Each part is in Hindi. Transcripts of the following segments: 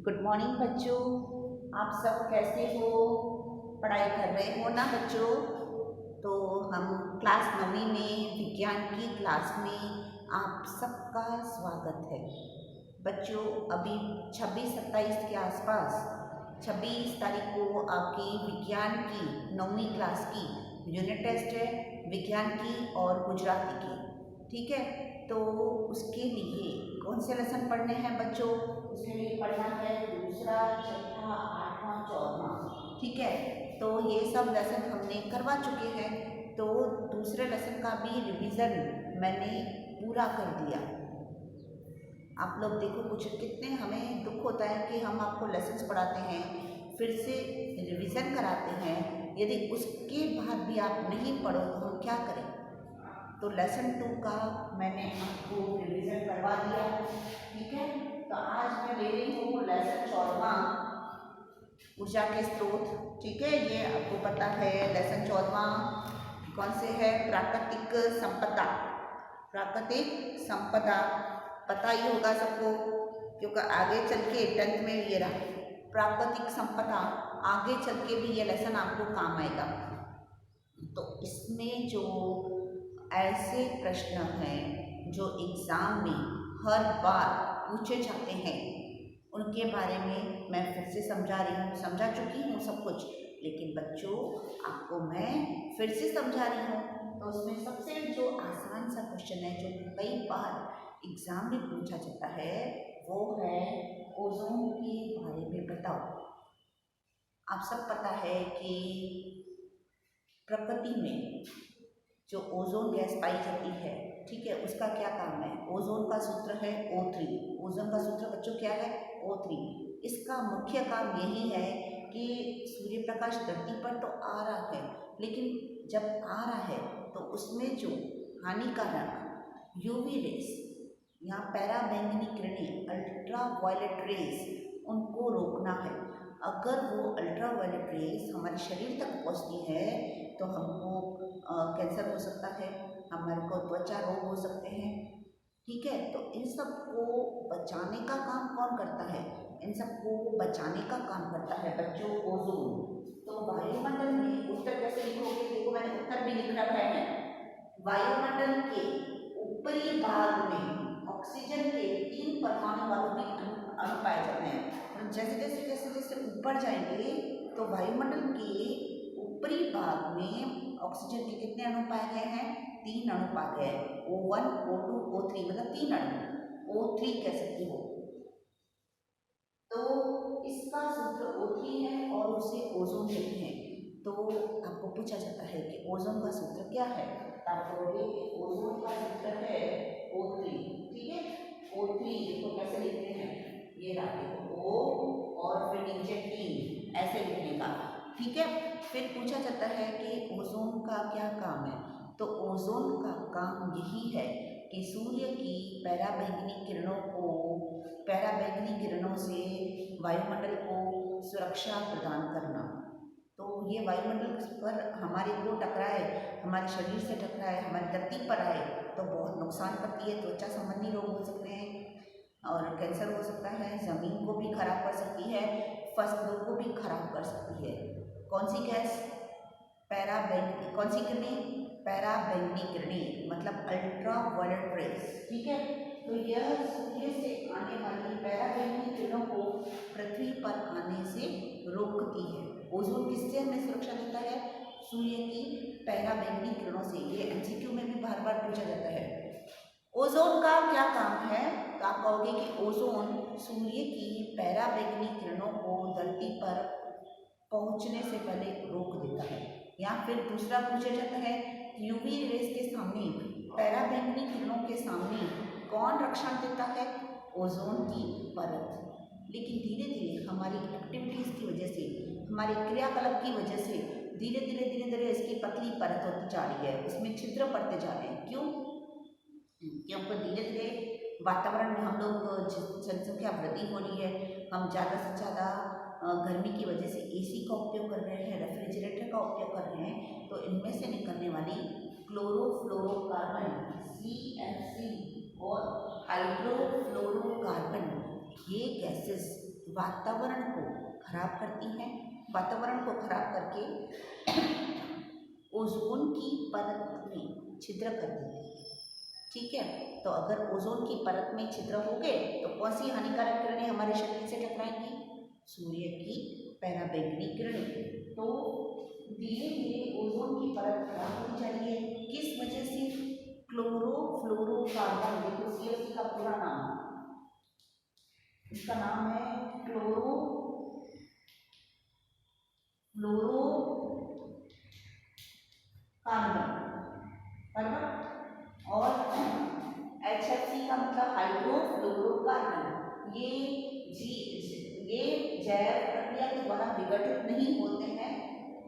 गुड मॉर्निंग बच्चों। आप सब कैसे हो? पढ़ाई कर रहे हो ना बच्चों? तो हम क्लास 9वीं में विज्ञान की क्लास में आप सबका स्वागत है बच्चों। अभी 26-27 के आसपास 26 तारीख को आपकी विज्ञान की 9वीं क्लास की यूनिट टेस्ट है, विज्ञान की और गुजराती की। ठीक है, तो उसके लिए कौन से लेसन पढ़ने हैं बच्चों? उसके लिए पढ़ना है दूसरा, छठा, आठवां, चौदहवां। ठीक है, तो ये सब लेसन हमने करवा चुके हैं, तो दूसरे लेसन का भी रिवीजन मैंने पूरा कर दिया। आप लोग देखो, कुछ कितने हमें दुख होता है कि हम आपको लेसन्स पढ़ाते हैं, फिर से रिवीजन कराते हैं, यदि उसके बाद भी आप नहीं पढ़ो तो हम क्या करें? तो लेसन 2 का मैंने आपको रिवीजन करवा दिया। ठीक है, तो आज मैं ले रही हूँ लेसन 14वां, ऊर्जा के स्रोत। ठीक है, ये आपको पता है लेसन 14वां कौन से है? प्राकृतिक संपदा। प्राकृतिक संपदा पता ही होगा सबको, क्योंकि आगे चल के 10th में ये रहा प्राकृतिक संपदा, आगे चल के भी ये लेसन आपको काम आएगा। तो इसमें जो ऐसे प्रश्न हैं जो एग्ज़ाम में हर बार पूछे जाते हैं, उनके बारे में मैं फिर से समझा रही हूँ। समझा चुकी हूँ सब कुछ, लेकिन बच्चों आपको मैं फिर से समझा रही हूँ। तो उसमें सबसे जो आसान सा क्वेश्चन है, जो कई बार एग्ज़ाम में पूछा जाता है, वो है ओजोन के बारे में बताओ। आप सब पता है कि प्रकृति में जो ओजोन गैस पाई जाती है, ठीक है, उसका क्या काम है? ओजोन का सूत्र है O3। ओजोन का सूत्र बच्चों क्या है? O3। इसका मुख्य काम यही है कि सूर्य प्रकाश धरती पर तो आ रहा है, लेकिन जब आ रहा है तो उसमें जो हानिकारक यूवी रेस या पैराबैंगनी किरणें, अल्ट्रा वायलेट रेस, उनको रोकना है। अगर वो अल्ट्रा वायलेट रेस हमारे शरीर तक पहुंचती है तो हमको कैंसर हो सकता है, हमारे को त्वचा रोग हो सकते हैं। ठीक है, तो इन सब को बचाने का काम कौन करता है? इन सब को बचाने का काम करता है बच्चों ओजोन। तो वायुमंडल में उत्तर कैसे लिखोगे? देखो, मैंने उत्तर भी लिख रखा है। वायुमंडल के ऊपरी भाग में ऑक्सीजन के 3 परमाणु वाले भी अणु पाए जाते हैं। जैसे जैसे जैसे जैसे ऊपर जाएंगे तो वायुमंडल के ऊपरी भाग में ऑक्सीजन के कितने अणु पाए गए हैं? 3 अणु पाए गए हैं। O1, O2, O3, मतलब 3 अणु, O3 कह सकती हो। तो इसका सूत्र O3 है और उसे ओजोन कहते हैं। तो आपको पूछा जाता है कि ओजोन का सूत्र क्या है? आप बोलोगे कि ओजोन का सूत्र है O3। ठीक है, O3 देखो कैसे लिखते हैं, ये रहा देखो O और फिर नीचे 3, ऐसे लिखने का। ठीक है, फिर पूछा जाता है कि ओजोन का क्या काम है? तो ओजोन का काम यही है कि सूर्य की पैराबैंगनी किरणों से वायुमंडल को सुरक्षा प्रदान करना। तो ये वायुमंडल पर हमारे को टकराए, हमारे शरीर से टकराए, हमारी धरती पर आए तो बहुत नुकसान करती है। त्वचा संबंधी रोग हो सकते हैं और कैंसर हो सकता है, ज़मीन को भी खराब कर सकती है, फसलों को भी खराब कर सकती है। कौन सी गैस? पैराबैंगनी। कौन सी किरणें? पैराबैंगनी किरणें, मतलब अल्ट्रा वायलेट रेस। ठीक है, तो यह सूर्य से आने वाली पैराबैंगनी किरणों को पृथ्वी पर आने से रोकती है। ओजोन किससे हमें सुरक्षा देता है? सूर्य की पैराबैंगनी किरणों से। ये एमसीक्यू में भी बार बार पूछा जाता है। ओजोन का क्या काम है? तो आप कहोगे कि ओजोन सूर्य की पैराबैंगनी किरणों को धरती पर पहुंचने से पहले रोक देता है। या फिर दूसरा पूछा जाता है, यूवी रेस के सामने, पैराबैंगनी किरणों के सामने कौन रक्षण देता है? ओजोन की परत। लेकिन धीरे धीरे हमारी एक्टिविटीज़ की वजह से, हमारे क्रियाकलाप की वजह से धीरे धीरे इसकी पतली परत होती जा रही है, उसमें छिद्र पड़ते जा रहे हैं। क्यों? क्योंकि धीरे धीरे वातावरण में हम लोग जनसंख्या वृद्धि हो रही है, हम ज़्यादा से ज़्यादा गर्मी की वजह से एसी का उपयोग कर रहे हैं, रेफ्रिजरेटर का उपयोग कर रहे हैं, तो इनमें से निकलने वाली क्लोरोफ्लोरोकार्बन CFC और हाइड्रोफ्लोरोकार्बन, ये गैसेस वातावरण को खराब करती हैं, वातावरण को खराब करके ओजोन की परत में छिद्र कर देती है। ठीक है, तो अगर ओजोन की परत में छिद्र हो गए तो कौन सी हानिकारक किरणें हमारे शरीर से टकराएंगी? सूर्य की पराबैंगनी किरणें। तो धीरे धीरे ओजोन की परत खराब होती जा रही है। किस वजह से? क्लोरोफ्लोरोकार्बन। देखो CFC का पूरा नाम, इसका नाम है क्लोरोफ्लोरोकार्बन, बराबर। और HFC का मतलब हाइड्रोफ्लोरोकार्बन। ये जैव प्रक्रिया के द्वारा विघटित नहीं होते हैं,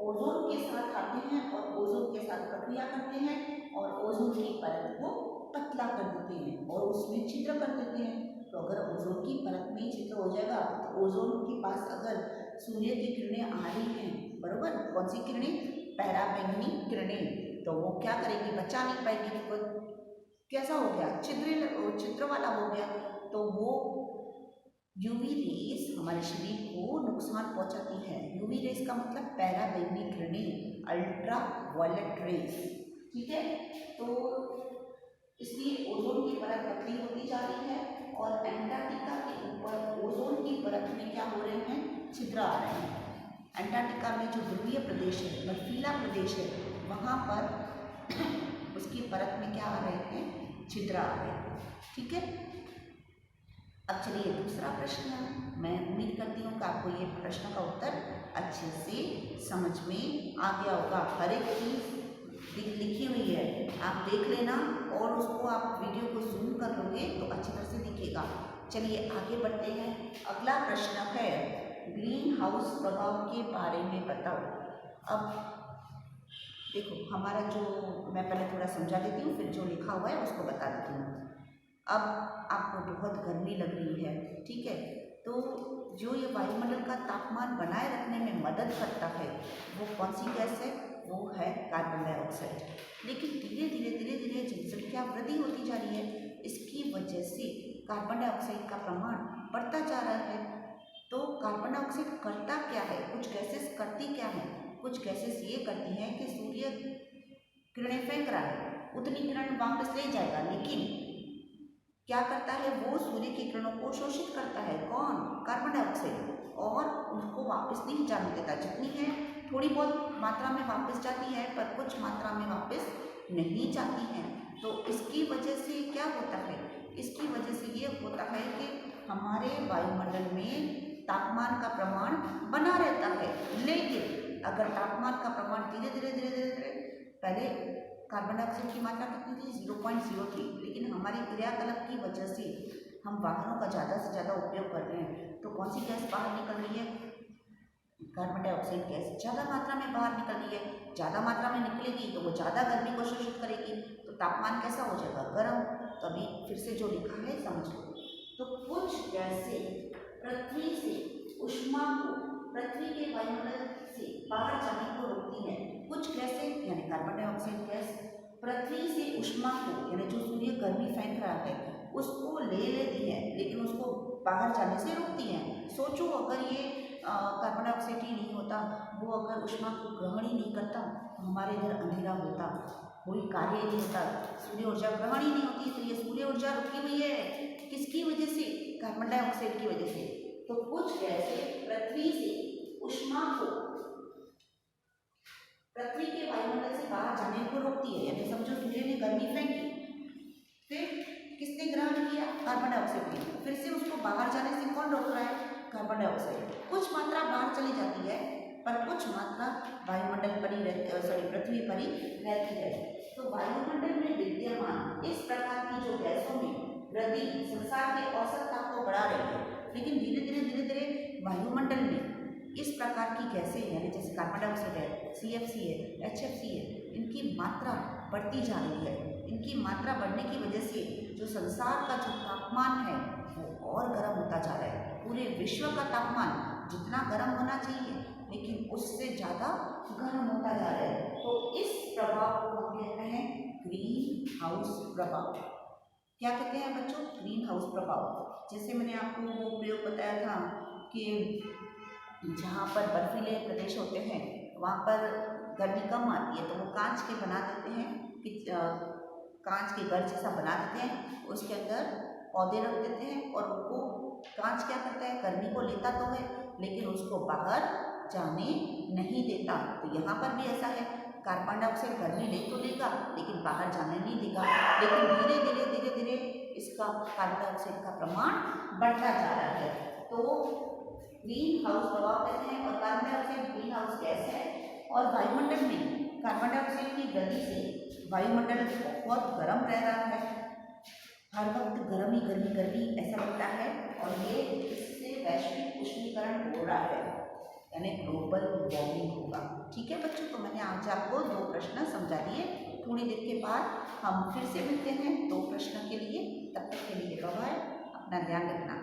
ओजोन के साथ आते हैं और ओजोन के साथ प्रक्रिया करते हैं और ओजोन की परत को पतला कर देते हैं और उसमें छिद्र कर देते हैं। तो अगर ओजोन की परत में छिद्र हो जाएगा तो ओजोन के पास अगर सूर्य की किरणें आ रही हैं, बरोबर, कौन सी किरणें? पराबैंगनी किरणें, तो वो क्या करेगी? बचा नहीं पाएगी। तो कैसा हो गया? छिद्र वाला हो गया। तो वो यूवी रेस हमारे शरीर को नुकसान पहुंचाती है। यूवी रेस का मतलब पराबैंगनी किरणें, अल्ट्रा वायलेट रेस। ठीक है, तो इसलिए ओजोन की परत पतली होती जा रही है और एंटार्क्टिका के ऊपर ओजोन की परत में क्या हो रहे हैं? छिद्र आ रहे हैं। एंटार्क्टिका में जो ध्रुवीय प्रदेश है, बर्फीला प्रदेश है, वहाँ पर उसकी परत में क्या आ रहे हैं? छिद्र आ रहे हैं। ठीक है, अब चलिए दूसरा प्रश्न। मैं उम्मीद करती हूँ कि आपको ये प्रश्न का उत्तर अच्छे से समझ में आ गया होगा। हर एक चीज़ लिखी हुई है, आप देख लेना और उसको आप वीडियो को जूम कर लोगे तो अच्छी तरह से दिखेगा। चलिए आगे बढ़ते हैं। अगला प्रश्न है ग्रीन हाउस प्रभाव के बारे में बताओ। अब देखो, हमारा जो, मैं पहले थोड़ा समझा देती हूँ, फिर जो लिखा हुआ है उसको बता देती हूँ। अब आपको बहुत गर्मी लग रही है, ठीक है, तो जो ये वायुमंडल का तापमान बनाए रखने में मदद करता है वो कौन सी गैस है? वो है कार्बन डाइऑक्साइड। लेकिन धीरे धीरे जनसंख्या वृद्धि होती जा रही है, इसकी वजह से कार्बन डाइऑक्साइड का प्रमाण बढ़ता जा रहा है। तो कार्बन डाइऑक्साइड करता क्या है? कुछ गैसेस करती क्या है? कुछ गैसेस ये करती हैं कि सूर्य किरणें फेंक रहा है, उतनी किरण वापस ले जाएगा, लेकिन क्या करता है? वो सूर्य की किरणों को शोषित करता है। कौन? कार्बन डाइऑक्साइड, और उनको वापस नहीं जाने देता। जितनी है थोड़ी बहुत मात्रा में वापस जाती है, पर कुछ मात्रा में वापस नहीं जाती है। तो इसकी वजह से क्या होता है? इसकी वजह से ये होता है कि हमारे वायुमंडल में तापमान का प्रमाण बना रहता है। लेकिन अगर तापमान का प्रमाण धीरे धीरे पहले कार्बन डाइऑक्साइड की मात्रा कितनी थी? 0.03, लेकिन हमारी क्रियाकलाप की वजह से हम वाहनों का ज़्यादा से ज़्यादा उपयोग कर रहे हैं, तो कौन सी गैस बाहर निकल रही है? कार्बन डाइऑक्साइड गैस ज़्यादा मात्रा में बाहर निकल रही है। ज़्यादा मात्रा में निकलेगी तो वो ज़्यादा गर्मी को शोषित करेगी, तो तापमान कैसा हो जाएगा? गर्म। तो अभी फिर से जो लिखा है समझ लो। तो कुछ गैसें पृथ्वी से ऊष्मा को, पृथ्वी के वायुमंडल से बाहर जाने को रोकती है। कुछ गैसें यानी कार्बन डाइऑक्साइड गैस पृथ्वी से ऊष्मा को, यानी जो सूर्य गर्मी फेंक रहा है उसको ले लेती है, लेकिन उसको बाहर जाने से रोकती है। सोचो अगर ये कार्बन डाइऑक्साइड ही नहीं होता, वो अगर ऊष्मा को ग्रहण ही नहीं करता तो हमारे इधर अंधेरा होता, कोई कार्य ही नहीं होता, सूर्य ऊर्जा ग्रहण ही नहीं होती। तो ये सूर्य ऊर्जा रुकी हुई है किसकी वजह से? कार्बन डाइऑक्साइड की वजह से। तो कुछ गैसें पृथ्वी से ऊष्मा को पृथ्वी के वायुमंडल से बाहर जाने को रोकती है, यानी समझो सूर्य ने गर्मी फेंकी, फिर किसने ग्रहण किया? कार्बन डाइऑक्साइड ने। फिर से उसको बाहर जाने से कौन रोक रहा है? Carbon dioxide. कुछ मात्रा बाहर चली जाती है, पर कुछ मात्रा वायुमंडल पर ही पृथ्वी पर ही रहती है। तो वायुमंडल में विद्यमान इस प्रकार की जो गैसों में वृद्धि संसार के औसत ताप को बढ़ा रही है, लेकिन धीरे धीरे वायुमंडल में इस प्रकार की गैसें, यानी जैसे कार्बन डाइऑक्साइड है, CFC है, HFC है, इनकी मात्रा बढ़ती जा रही है। इनकी मात्रा बढ़ने की वजह से जो संसार का जो तापमान है वो और गर्म होता जा रहा है। पूरे विश्व का तापमान जितना गर्म होना चाहिए, लेकिन उससे ज़्यादा गर्म होता जा रहा है। तो इस प्रभाव को हम कहते हैं ग्रीन हाउस प्रभाव। क्या कहते हैं बच्चों? ग्रीन हाउस प्रभाव। जैसे मैंने आपको वो प्रयोग बताया था कि जहाँ पर बर्फीले प्रदेश होते हैं वहाँ पर गर्मी कम आती है, तो वो कांच के बना देते हैं कि कांच के घर जैसा बना देते हैं, उसके अंदर पौधे रख देते हैं और उनको कांच क्या करता है, गर्मी को लेता तो है लेकिन उसको बाहर जाने नहीं देता। तो यहाँ पर भी ऐसा है, कार्बन डाइऑक्साइड गर्मी ले तो लेगा लेकिन बाहर जाने नहीं देगा, लेकिन धीरे धीरे इसका कार्बन डाइऑक्साइड का प्रमाण बढ़ता जा रहा है। तो ग्रीन हाउस प्रभाव कहते हैं, और carbon dioxide green house gas है और वायुमंडल में कार्बन डाइऑक्साइड की गति से वायुमंडल बहुत गर्म रह रहा है, हर वक्त गर्म ही गर्मी ऐसा लगता है, और ये इससे वैश्विक उष्मीकरण हो रहा है, यानी ग्लोबल वार्मिंग होगा। ठीक है बच्चों, तो मैंने आज आपको 2 प्रश्न समझा दिए। थोड़ी देर के बाद हम फिर से मिलते हैं 2 प्रश्नों के लिए। तब तक के लिए बाय बाय, अपना ध्यान रखना।